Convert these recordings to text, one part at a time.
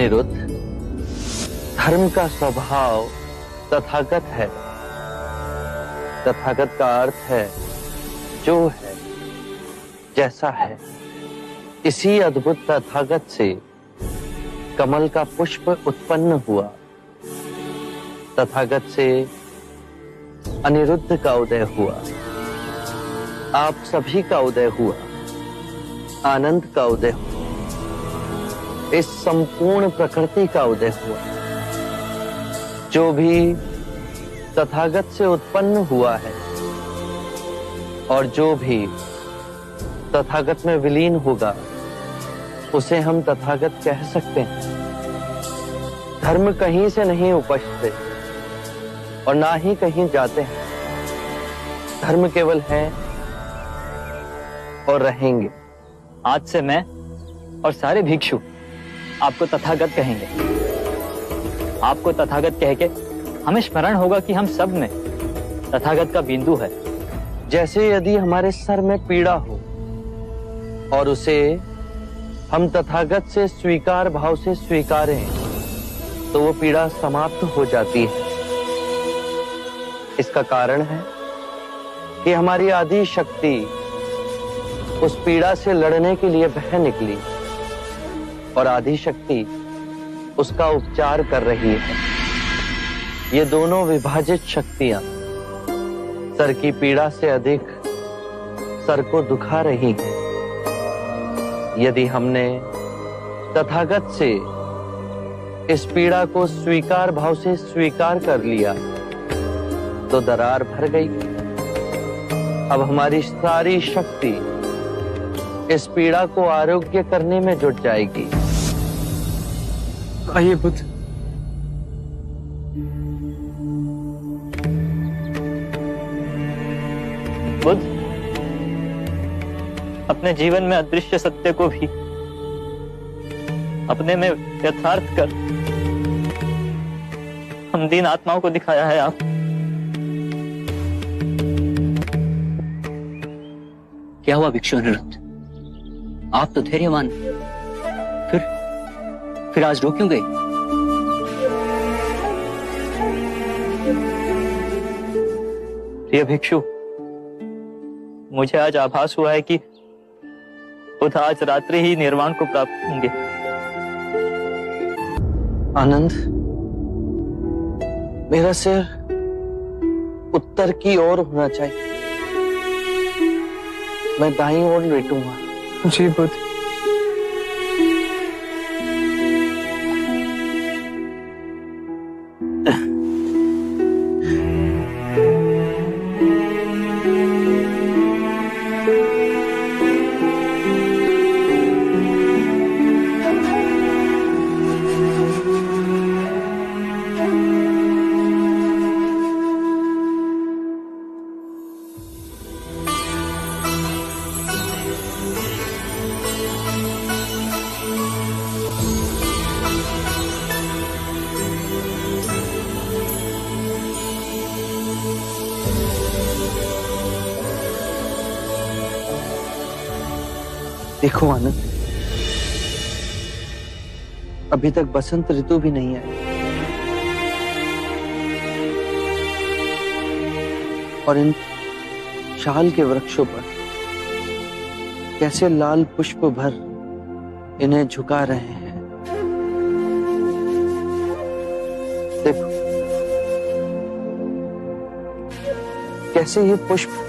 अनिरुद्ध, धर्म का स्वभाव तथागत है। तथागत का अर्थ है जो है, जैसा है। इसी अद्भुत तथागत से कमल का पुष्प उत्पन्न हुआ। तथागत से अनिरुद्ध का उदय हुआ। आप सभी का उदय हुआ। आनंद का उदय हुआ। इस संपूर्ण प्रकृति का उदय हुआ। जो भी तथागत से उत्पन्न हुआ है और जो भी तथागत में विलीन होगा, उसे हम तथागत कह सकते हैं। धर्म कहीं से नहीं उपजते और ना ही कहीं जाते हैं। धर्म केवल है और रहेंगे। आज से मैं और सारे भिक्षु आपको तथागत कहेंगे। आपको तथागत कह के हमें स्मरण होगा कि हम सब में तथागत का बिंदु है। जैसे यदि हमारे सर में पीड़ा हो और उसे हम तथागत से स्वीकार भाव से स्वीकारें, तो वो पीड़ा समाप्त हो जाती है। इसका कारण है कि हमारी आदि शक्ति उस पीड़ा से लड़ने के लिए बह निकली और आदि शक्ति उसका उपचार कर रही है। ये दोनों विभाजित शक्तियां सर की पीड़ा से अधिक सर को दुखा रही हैं। यदि हमने तथागत से इस पीड़ा को स्वीकार भाव से स्वीकार कर लिया, तो दरार भर गई। अब हमारी सारी शक्ति इस पीड़ा को आरोग्य करने में जुट जाएगी। आइए बुद्ध। बुद्ध, अपने जीवन में अदृश्य सत्य को भी अपने में यथार्थ कर हम दीन आत्माओं को दिखाया है आप। क्या हुआ भिक्षु अनिरुद्ध? आप तो धैर्यवान, फिर आज रो क्यों गए? प्रिय भिक्षु, मुझे आज आभास हुआ है कि बुद्ध आज रात्रि ही निर्वाण को प्राप्त होंगे। आनंद, मेरा सिर उत्तर की ओर होना चाहिए। मैं दाईं ओर लेटूंगा। जी बुद्ध। देखो आनंद, अभी तक बसंत ऋतु भी नहीं आई और इन शाल के वृक्षों पर कैसे लाल पुष्प भर इन्हें झुका रहे हैं। देखो कैसे ये पुष्प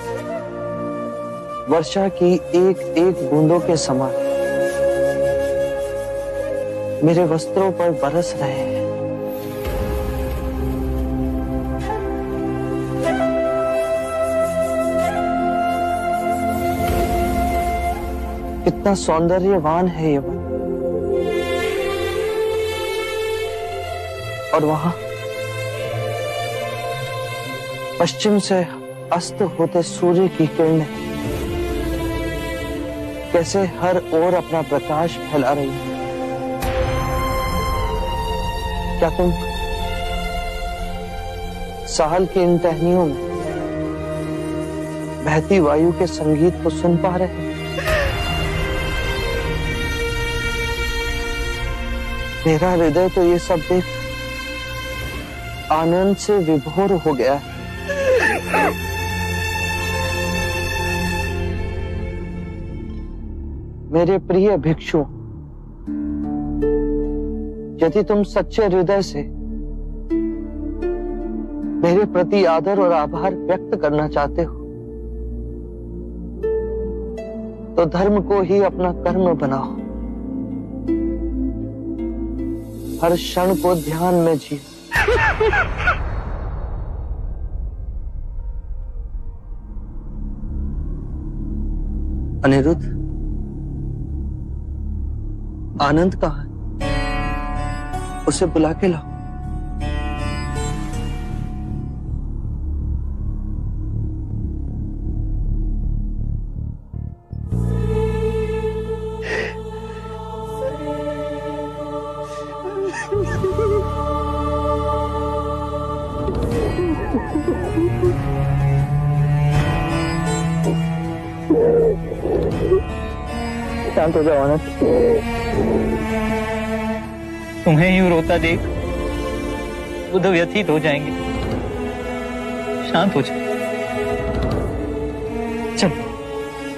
वर्षा की एक एक बूंदों के समान मेरे वस्त्रों पर बरस रहे हैं। कितना सौंदर्यवान है ये वन। और वहां पश्चिम से अस्त होते सूर्य की किरणें कैसे हर ओर अपना प्रकाश फैला रही है। क्या तुम साल की इन टहनियों में बहती वायु के संगीत को सुन पा रहे हैं? मेरा हृदय तो ये सब देख आनंद से विभोर हो गया है। मेरे प्रिय भिक्षु, यदि तुम सच्चे हृदय से मेरे प्रति आदर और आभार व्यक्त करना चाहते हो तो धर्म को ही अपना कर्म बनाओ। हर क्षण को ध्यान में जियो। अनिरुद्ध, आनंद कहाँ है? उसे बुला के लाओ। शांत हो जाओ आनंद। तुम्हें यूं रोता देख बुध व्यथित हो जाएंगे। शांत हो जाओ। चल,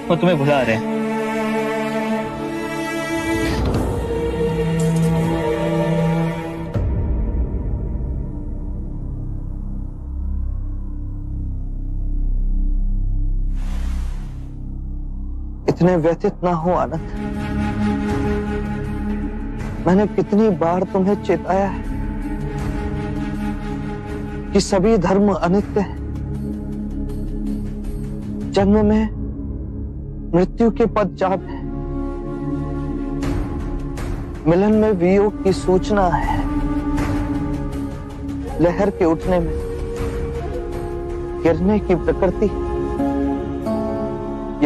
वो तुम्हें बुला रहे हैं। इतने व्यथित ना हो आनंद। मैंने कितनी बार तुम्हें चेताया है कि सभी धर्म अनित्य है। जन्म में मृत्यु के पश्चात है, मिलन में वियोग की सूचना है, लहर के उठने में गिरने की प्रकृति।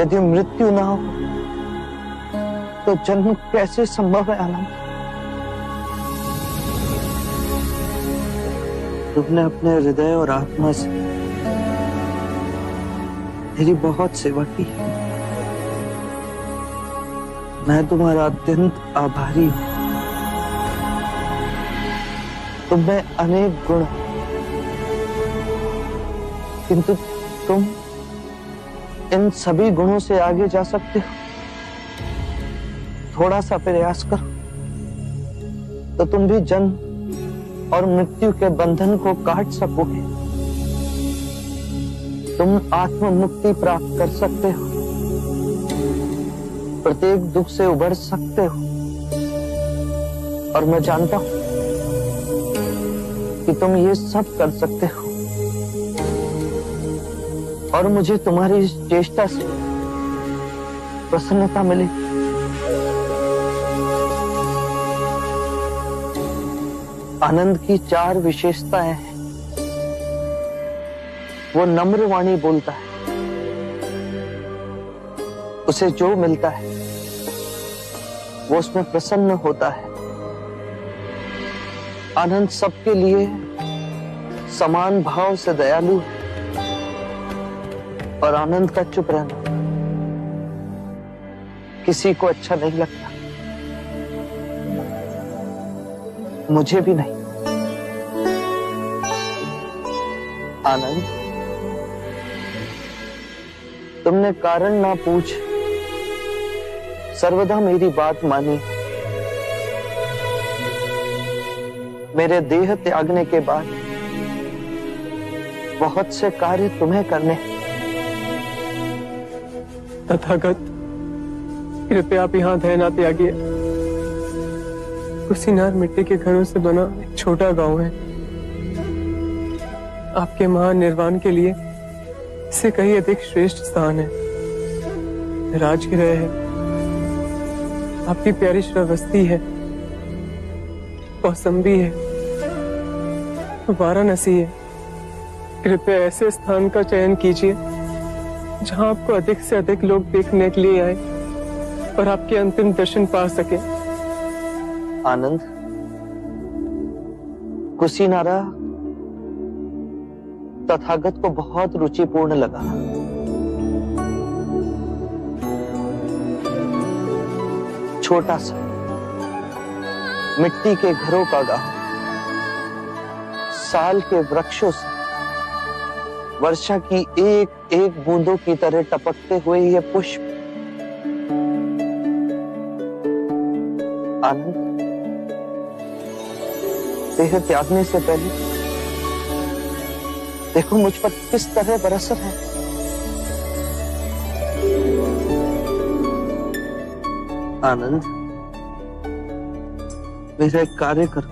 यदि मृत्यु ना हो तो जन्म कैसे संभव है आनंद? तुमने अपने हृदय और आत्मा से मेरी बहुत सेवा की है। मैं तुम्हारा अत्यंत आभारी हूं। तुम में अनेक गुण, किंतु तुम इन सभी गुणों से आगे जा सकते हो। थोड़ा सा प्रयास करो तो तुम भी जन्म और मृत्यु के बंधन को काट सकोगे। तुम आत्म मुक्ति प्राप्त कर सकते हो, प्रत्येक दुख से उबर सकते हो। और मैं जानता हूं कि तुम ये सब कर सकते हो, और मुझे तुम्हारी इस चेष्टा से प्रसन्नता मिलेगी। आनंद की 4 विशेषताएं हैं। वो नम्र वाणी बोलता है, उसे जो मिलता है वो उसमें प्रसन्न होता है। आनंद सबके लिए समान भाव से दयालु है, और आनंद का चुप रहना किसी को अच्छा नहीं लगता, मुझे भी नहीं। आनंद, तुमने कारण ना पूछ सर्वदा मेरी बात मानी। मेरे देह त्यागने के बाद बहुत से कार्य तुम्हें करने हैं। तथागत, कृपया आप यहाँ दया ना त्यागिए। कुशीनार मिट्टी के घरों से बना एक छोटा गांव है। आपके महान निर्वाण के लिए इससे कहीं अधिक श्रेष्ठ स्थान है। राजगृह है, आपकी प्यारी श्रावस्ती है, कौसंबी है, वाराणसी है। कृपया ऐसे स्थान का चयन कीजिए जहां आपको अधिक से अधिक लोग देखने के लिए आए और आपके अंतिम दर्शन पा सके। आनंद, कुशीनारा तथागत को बहुत रुचिपूर्ण लगा। छोटा सा मिट्टी के घरों का गांव, साल के वृक्षों से वर्षा की एक एक बूंदों की तरह टपकते हुए ये पुष्प आनंद देह त्यागने से पहले देखो मुझ पर किस तरह बरस रहे हैं। आनंद, मेरा एक कार्य करो,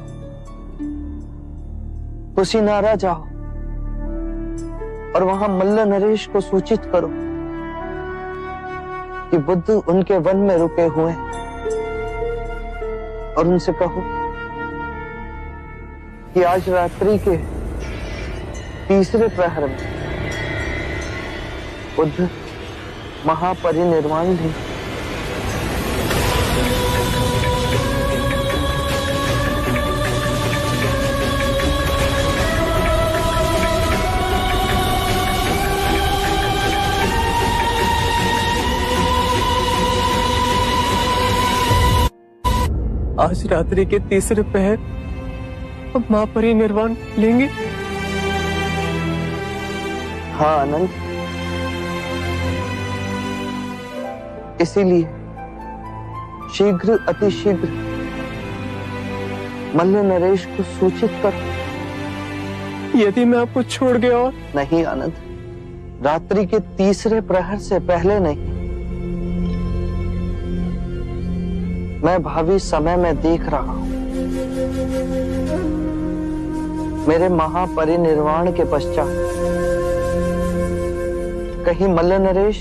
कुशीनारा जाओ और वहां मल्ल नरेश को सूचित करो कि बुद्ध उनके वन में रुके हुए हैं और उनसे कहो कि आज रात्रि के तीसरे प्रहर में बुद्ध महापरिनिर्वाण लें। आज रात्रि के तीसरे पहर हम महापरिनिर्वाण लेंगे। हाँ आनंद, इसीलिए शीघ्र अतिशीघ्र मल्ल नरेश को सूचित कर। यदि मैं आपको छोड़ गया और नहीं आनंद, रात्रि के तीसरे प्रहर से पहले नहीं। मैं भावी समय में देख रहा हूं, मेरे महापरिनिर्वाण के पश्चात कहीं मल्ल नरेश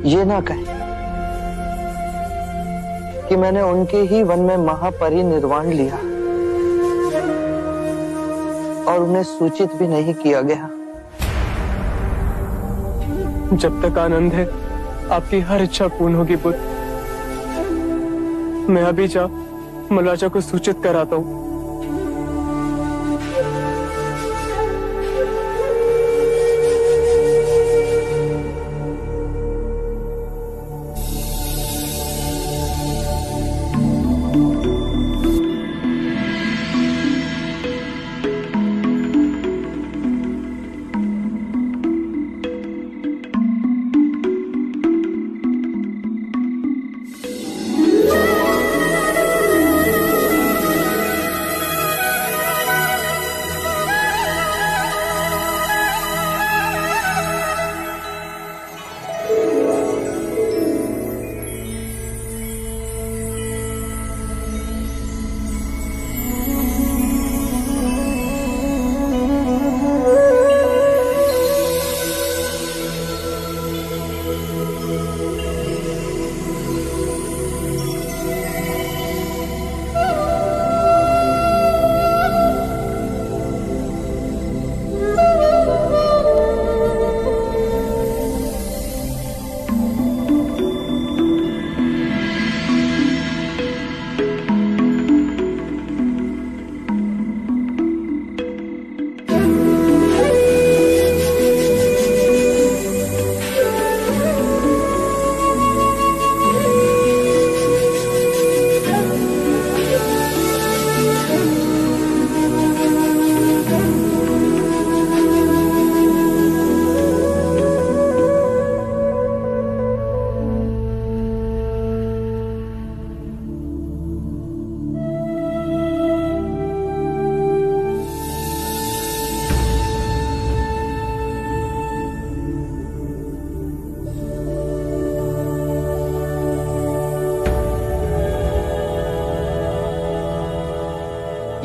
ये ना कहे कि मैंने उनके ही वन में महापरिनिर्वाण लिया और उन्हें सूचित भी नहीं किया गया। जब तक आनंद है आपकी हर इच्छा पूर्ण होगी बुद्ध। मैं अभी जा मलराजा को सूचित कराता हूं।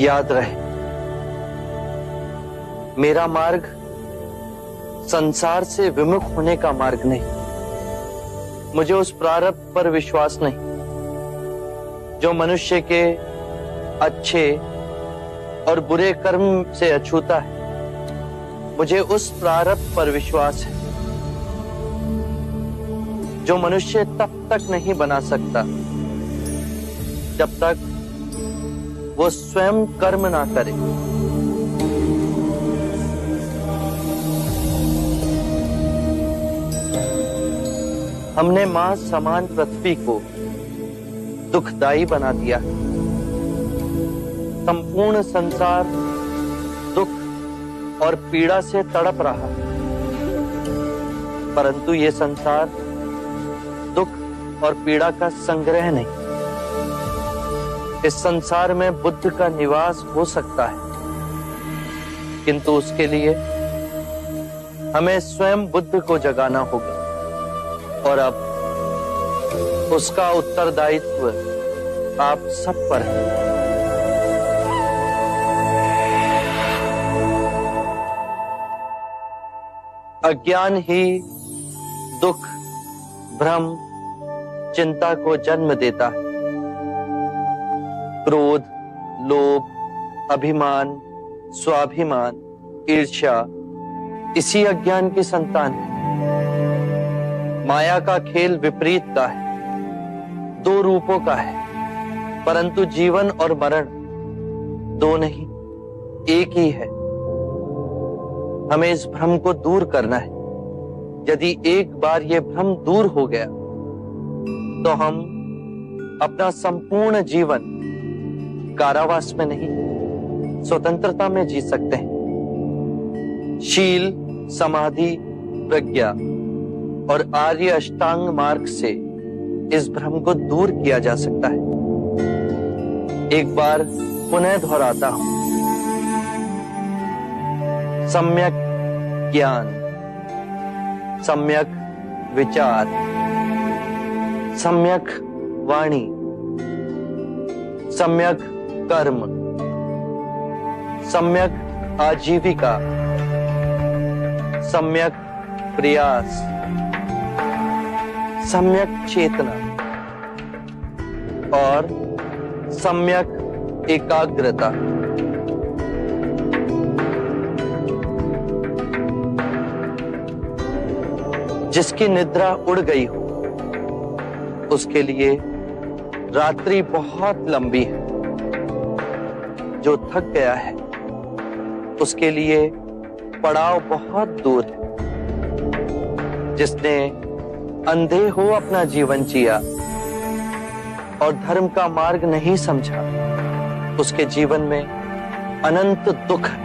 याद रहे, मेरा मार्ग संसार से विमुख होने का मार्ग नहीं। मुझे उस प्रारब्ध पर विश्वास नहीं जो मनुष्य के अच्छे और बुरे कर्म से अछूता है। मुझे उस प्रारब्ध पर विश्वास है जो मनुष्य तब तक नहीं बना सकता जब तक वो स्वयं कर्म ना करे। हमने मां समान पृथ्वी को दुखदाई बना दिया संपूर्ण संसार दुख और पीड़ा से तड़प रहा, परंतु ये संसार दुख और पीड़ा का संग्रह नहीं। इस संसार में बुद्ध का निवास हो सकता है, किंतु उसके लिए हमें स्वयं बुद्ध को जगाना होगा, और अब उसका उत्तरदायित्व आप सब पर है। अज्ञान ही दुख, भ्रम, चिंता को जन्म देता है। क्रोध, लोभ, अभिमान, स्वाभिमान, ईर्ष्या इसी अज्ञान की संतान है। माया का खेल विपरीत का है, दो रूपों का है, परंतु जीवन और मरण दो नहीं, एक ही है। हमें इस भ्रम को दूर करना है। यदि एक बार यह भ्रम दूर हो गया तो हम अपना संपूर्ण जीवन कारावास में नहीं, स्वतंत्रता में जी सकते हैं। शील, समाधि, प्रज्ञा और आर्य अष्टांग मार्ग से इस भ्रम को दूर किया जा सकता है। एक बार पुनः दोहराता हूं, सम्यक ज्ञान, सम्यक विचार, सम्यक वाणी, सम्यक कर्म, सम्यक आजीविका, सम्यक प्रयास, सम्यक चेतना और सम्यक एकाग्रता। जिसकी निद्रा उड़ गई हो उसके लिए रात्रि बहुत लंबी है। जो थक गया है उसके लिए पड़ाव बहुत दूर है। जिसने अंधे हो अपना जीवन जिया और धर्म का मार्ग नहीं समझा, उसके जीवन में अनंत दुख है।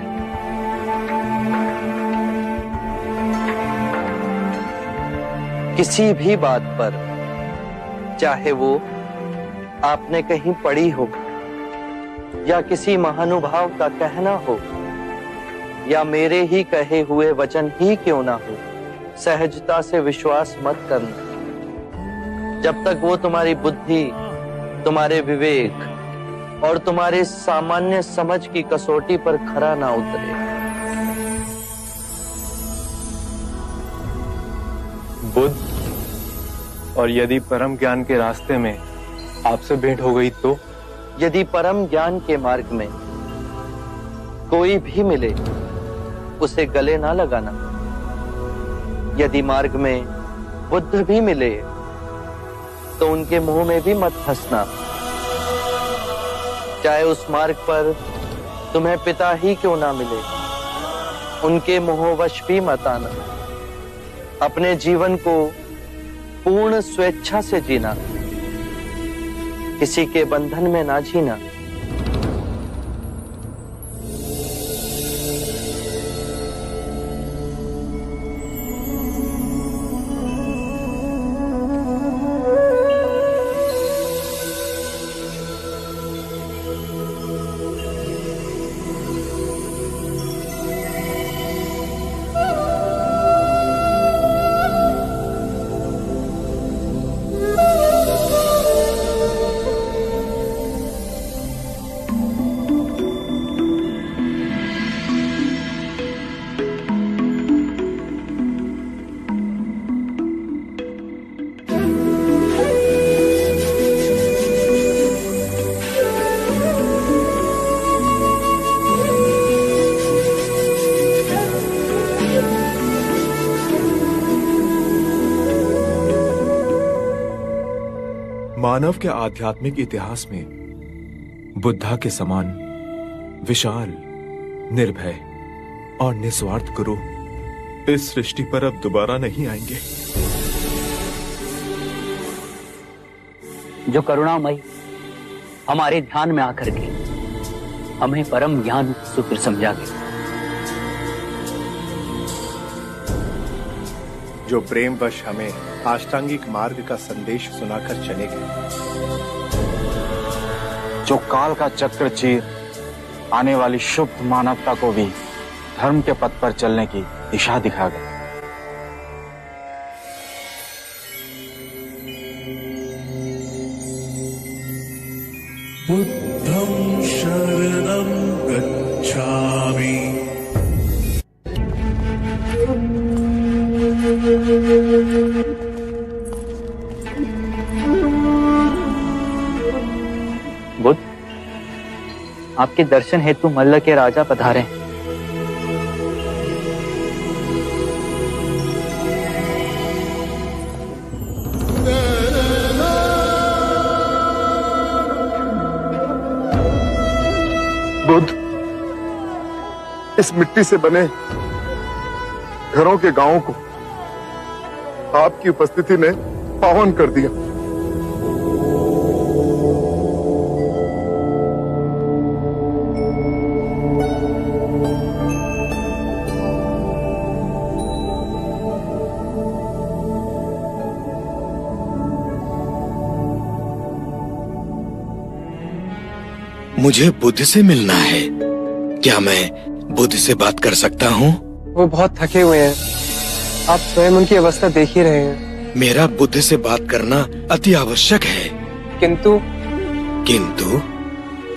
किसी भी बात पर, चाहे वो आपने कहीं पढ़ी हो या किसी महानुभाव का कहना हो या मेरे ही कहे हुए वचन ही क्यों ना हो, सहजता से विश्वास मत करना जब तक वो तुम्हारी बुद्धि, तुम्हारे विवेक और तुम्हारे सामान्य समझ की कसौटी पर खरा ना उतरे। बुद्ध, और यदि परम ज्ञान के रास्ते में आपसे भेंट हो गई तो? यदि परम ज्ञान के मार्ग में कोई भी मिले उसे गले ना लगाना। यदि मार्ग में बुद्ध भी मिले तो उनके मुंह में भी मत हंसना। चाहे उस मार्ग पर तुम्हें पिता ही क्यों ना मिले, उनके मोहवश भी मत आना। अपने जीवन को पूर्ण स्वेच्छा से जीना, किसी के बंधन में ना जीना। मानव के आध्यात्मिक इतिहास में बुद्धा के समान विशाल, निर्भय और निस्वार्थ गुरु इस सृष्टि पर अब दोबारा नहीं आएंगे। जो करुणामयी हमारे ध्यान में आकर के हमें परम ज्ञान सूत्र समझा गए। जो प्रेमवश हमें अष्टांगिक मार्ग का संदेश सुनाकर चले गए, जो काल का चक्र चीर आने वाली शुभ मानवता को भी धर्म के पथ पर चलने की दिशा दिखा गए। बुद्धं शरणं गच्छामि। बुद्ध, आपके दर्शन हेतु मल्ल के राजा पधारे हैं। बुद्ध, इस मिट्टी से बने घरों के गांवों को आपकी उपस्थिति ने पावन कर दिया। मुझे बुद्ध से मिलना है। क्या मैं बुद्ध से बात कर सकता हूँ? वो बहुत थके हुए हैं, आप स्वयं उनकी अवस्था देख ही रहे हैं। मेरा बुद्ध से बात करना अति आवश्यक है। किंतु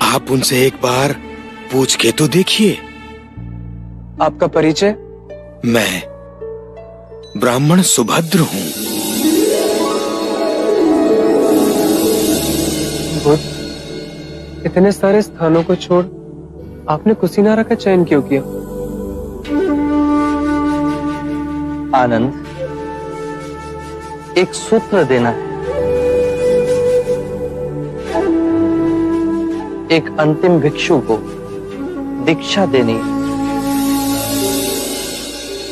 आप उनसे एक बार पूछ के तो देखिए। आपका परिचय? मैं ब्राह्मण सुभद्र हूँ। बुद्ध, इतने सारे स्थानों को छोड़ आपने कुशीनारा का चयन क्यों किया? आनंद, एक सूत्र देना है, एक अंतिम भिक्षु को दीक्षा देनी है।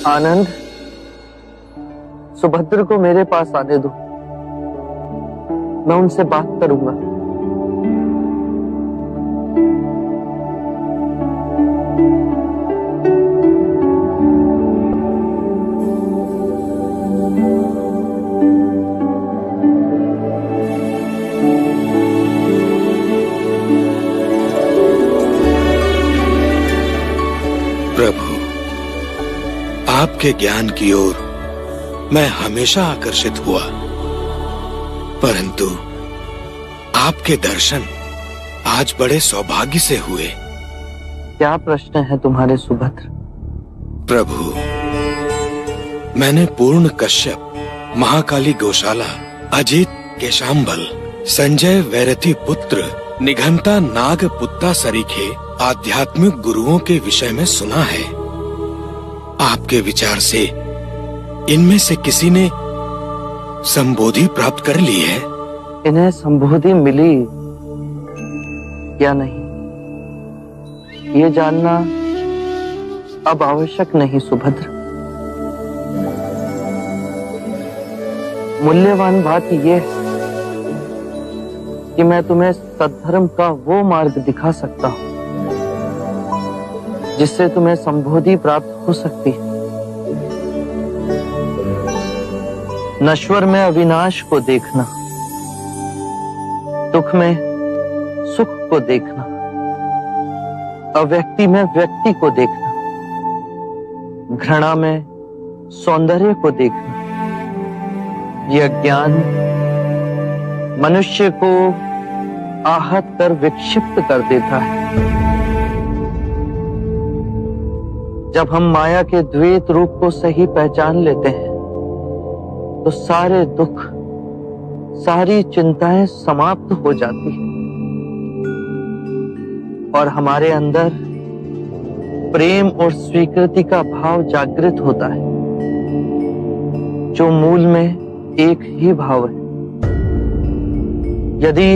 आनंद, सुभद्र को मेरे पास आने दो, मैं उनसे बात करूंगा। प्रभु, आपके ज्ञान की ओर मैं हमेशा आकर्षित हुआ, परंतु आपके दर्शन आज बड़े सौभाग्य से हुए। क्या प्रश्न है तुम्हारे सुभद्र? प्रभु, मैंने पूर्ण कश्यप, महाकाली गौशाला, अजित केशांबल, संजय वैरथी पुत्र, निघंता नाग पुत्ता सरीखे आध्यात्मिक गुरुओं के विषय में सुना है। आपके विचार से इनमें से किसी ने संबोधि प्राप्त कर ली है? इन्हें संबोधि मिली या नहीं, ये जानना अब आवश्यक नहीं सुभद्र। मूल्यवान बात यह है कि मैं तुम्हें सद्धर्म का वो मार्ग दिखा सकता हूं जिससे तुम्हें संबोधि प्राप्त हो सकती है। नश्वर में अविनाश को देखना, दुख में सुख को देखना, अव्यक्ति में व्यक्ति को देखना, घृणा में सौंदर्य को देखना, यह ज्ञान मनुष्य को आहत कर विक्षिप्त कर देता है। जब हम माया के द्वैत रूप को सही पहचान लेते हैं तो सारे दुख, सारी चिंताएं समाप्त हो जाती हैं और हमारे अंदर प्रेम और स्वीकृति का भाव जागृत होता है, जो मूल में एक ही भाव है। यदि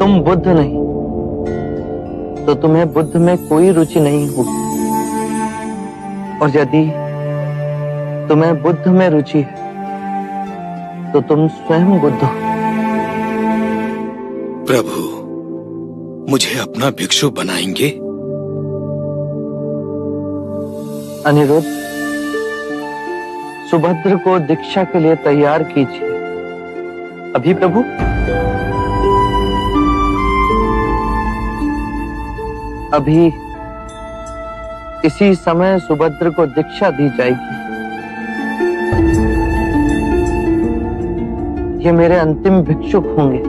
तुम बुद्ध नहीं तो तुम्हें बुद्ध में कोई रुचि नहीं होगी, और यदि तुम्हें बुद्ध में रुचि है तो तुम स्वयं बुद्ध हो। प्रभु, मुझे अपना भिक्षु बनाएंगे? अनिरुद्ध, सुभद्र को दीक्षा के लिए तैयार कीजिए। अभी प्रभु? अभी इसी समय सुभद्र को दीक्षा दी जाएगी। ये मेरे अंतिम भिक्षुक होंगे।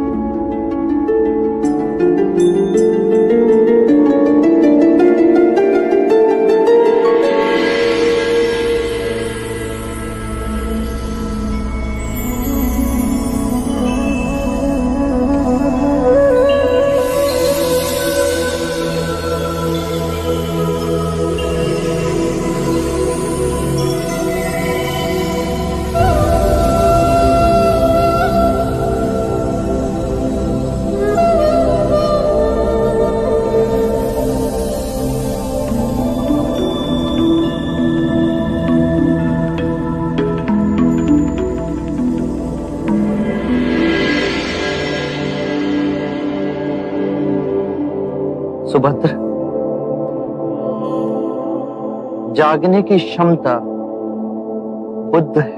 सुभद्र, जागने की क्षमता बुद्ध है।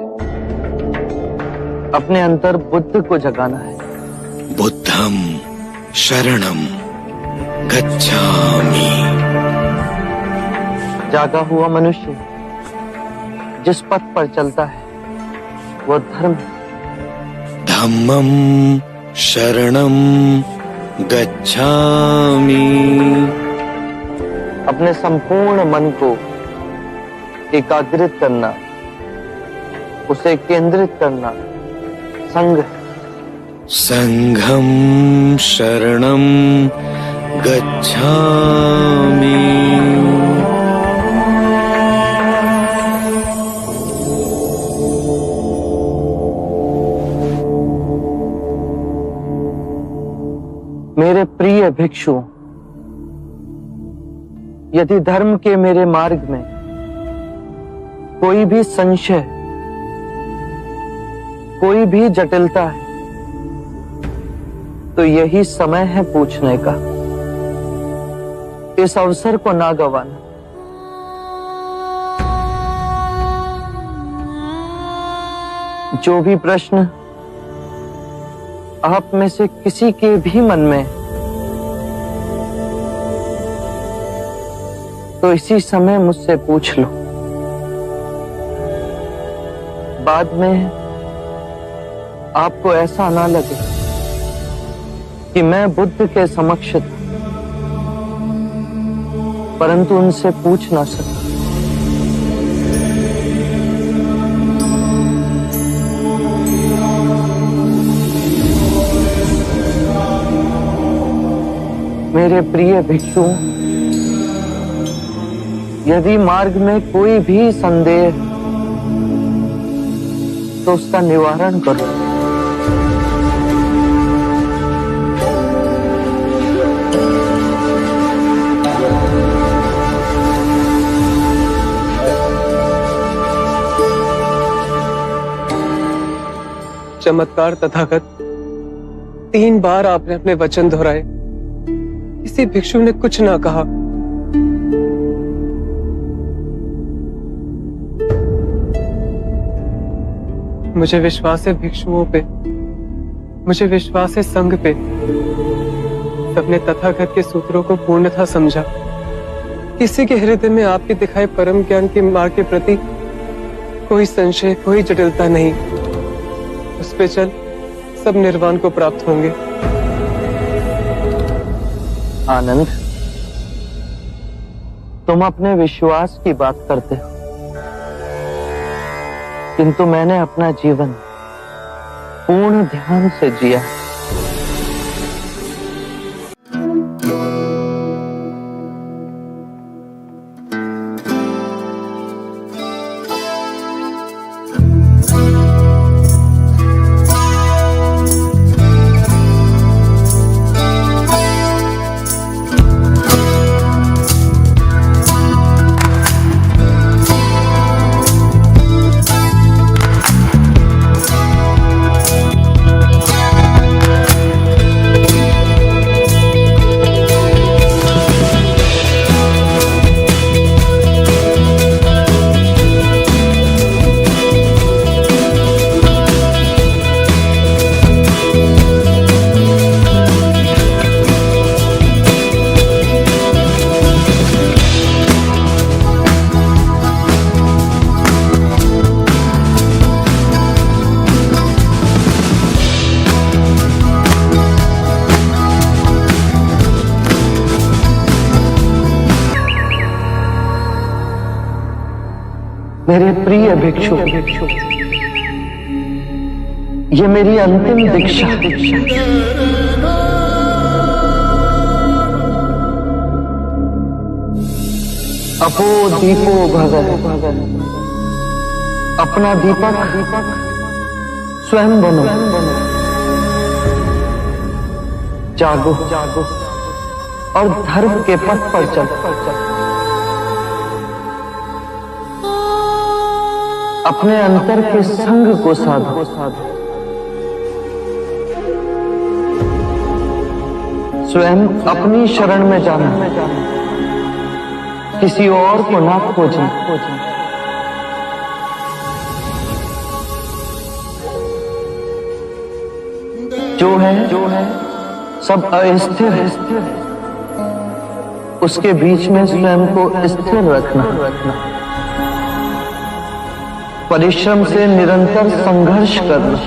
अपने अंतर बुद्ध को जगाना है। बुद्धम शरणम गच्छामि। जागा हुआ मनुष्य जिस पथ पर चलता है वो धर्म है। धम्मम शरणम गच्छामि। अपने संपूर्ण मन को एकाग्रित करना, उसे केंद्रित करना संघ है। संघम शरणम गच्छामि। मेरे प्रिय भिक्षु, यदि धर्म के मेरे मार्ग में कोई भी संशय, कोई भी जटिलता है, तो यही समय है पूछने का। इस अवसर को ना गंवाना। जो भी प्रश्न आप में से किसी के भी मन में, तो इसी समय मुझसे पूछ लो। बाद में आपको ऐसा ना लगे कि मैं बुद्ध के समक्ष था, परंतु उनसे पूछ ना सका। मेरे प्रिय भिक्षु, यदि मार्ग में कोई भी संदेह तो उसका निवारण करो। चमत्कार तथागत, 3 बार आपने अपने वचन दोहराए, किसी भिक्षु ने कुछ ना कहा। मुझे विश्वास है भिक्षुओं पे, मुझे विश्वास है संघ पे। सबने तथागत के सूत्रों को पूर्णतः समझा। किसी के हृदय में आपके दिखाए परम ज्ञान के मार्ग के प्रति कोई संशय, कोई जटिलता नहीं। उस पे चल सब निर्वाण को प्राप्त होंगे। आनंद, तुम अपने विश्वास की बात करते हो, किंतु मैंने अपना जीवन पूर्ण ध्यान से जिया। मेरे प्रिय भिक्षु, ये मेरी अंतिम दीक्षा। अपो दीपो भव, अपना दीपक स्वयं बनो। जागो और धर्म के पथ पर चलो। अपने अंतर के संग को साधो। स्वयं अपनी शरण में जाना, किसी और को ना खोजना। जो है सब अस्थिर है, उसके बीच में स्वयं को स्थिर रखना। परिश्रम से निरंतर संघर्ष करना।